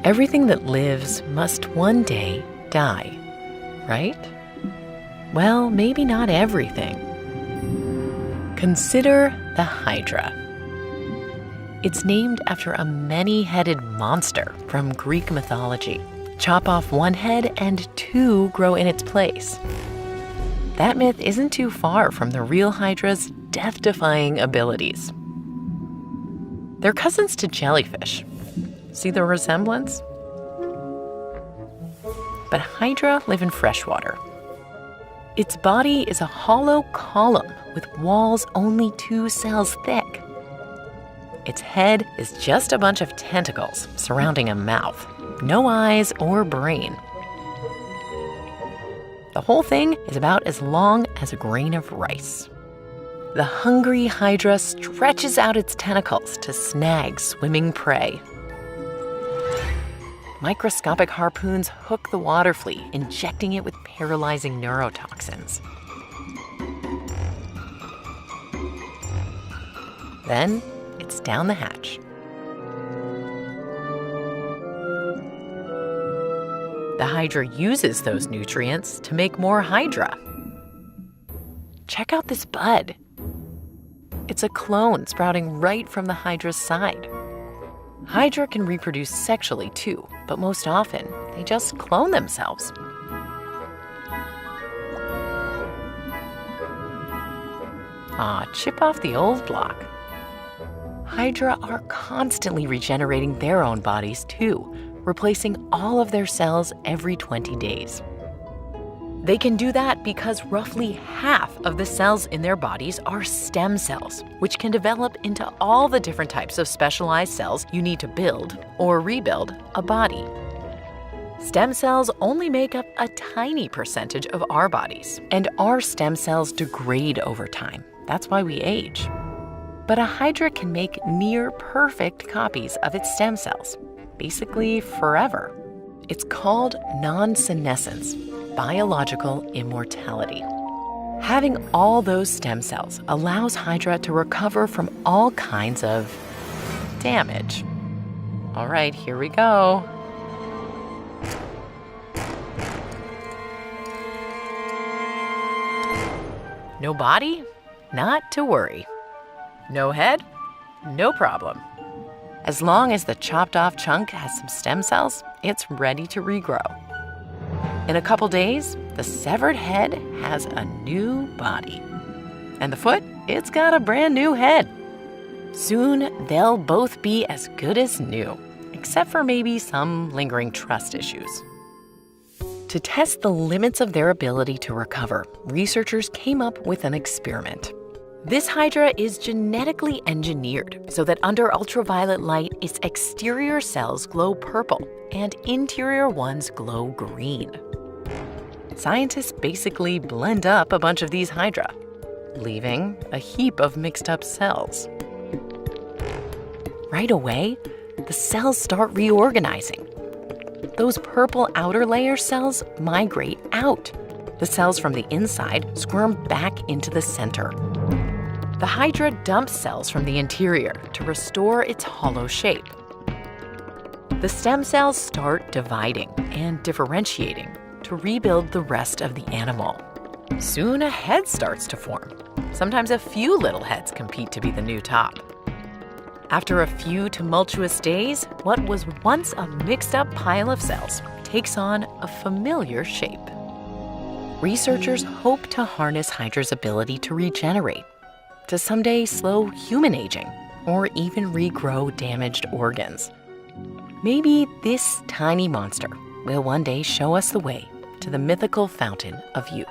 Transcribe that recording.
Everything that lives must one day die, right? Well, maybe not everything. Consider the Hydra. It's named after a many-headed monster from Greek mythology. Chop off one head and two grow in its place. That myth isn't too far from the real Hydra's death-defying abilities. They're cousins to jellyfish. See the resemblance? But Hydra live in freshwater. Its body is a hollow column with walls only 2 cells thick. Its head is just a bunch of tentacles surrounding a mouth, no eyes or brain. The whole thing is about as long as a grain of rice. The hungry Hydra stretches out its tentacles to snag swimming prey. Microscopic harpoons hook the water flea, injecting it with paralyzing neurotoxins. Then it's down the hatch. The Hydra uses those nutrients to make more Hydra. Check out this bud. It's a clone sprouting right from the Hydra's side. Hydra can reproduce sexually too, but most often they just clone themselves. Chip off the old block. Hydra are constantly regenerating their own bodies too, replacing all of their cells every 20 days. They can do that because roughly half of the cells in their bodies are stem cells, which can develop into all the different types of specialized cells you need to build or rebuild a body. Stem cells only make up a tiny percentage of our bodies, and our stem cells degrade over time. That's why we age. But a Hydra can make near-perfect copies of its stem cells, basically forever. It's called non-senescence, biological immortality. Having all those stem cells allows Hydra to recover from all kinds of damage. All right, here we go. No body? Not to worry. No head? No problem. As long as the chopped off chunk has some stem cells, it's ready to regrow. In a couple days, the severed head has a new body. And the foot, it's got a brand new head. Soon, they'll both be as good as new, except for maybe some lingering trust issues. To test the limits of their ability to recover, researchers came up with an experiment. This Hydra is genetically engineered so that under ultraviolet light, its exterior cells glow purple and interior ones glow green. Scientists basically blend up a bunch of these Hydra, leaving a heap of mixed up cells. Right away, the cells start reorganizing. Those purple outer layer cells migrate out. The cells from the inside squirm back into the center. The Hydra dumps cells from the interior to restore its hollow shape. The stem cells start dividing and differentiating to rebuild the rest of the animal. Soon a head starts to form. Sometimes a few little heads compete to be the new top. After a few tumultuous days, what was once a mixed-up pile of cells takes on a familiar shape. Researchers hope to harness Hydra's ability to regenerate, to someday slow human aging, or even regrow damaged organs. Maybe this tiny monster will one day show us the way to the mythical fountain of youth.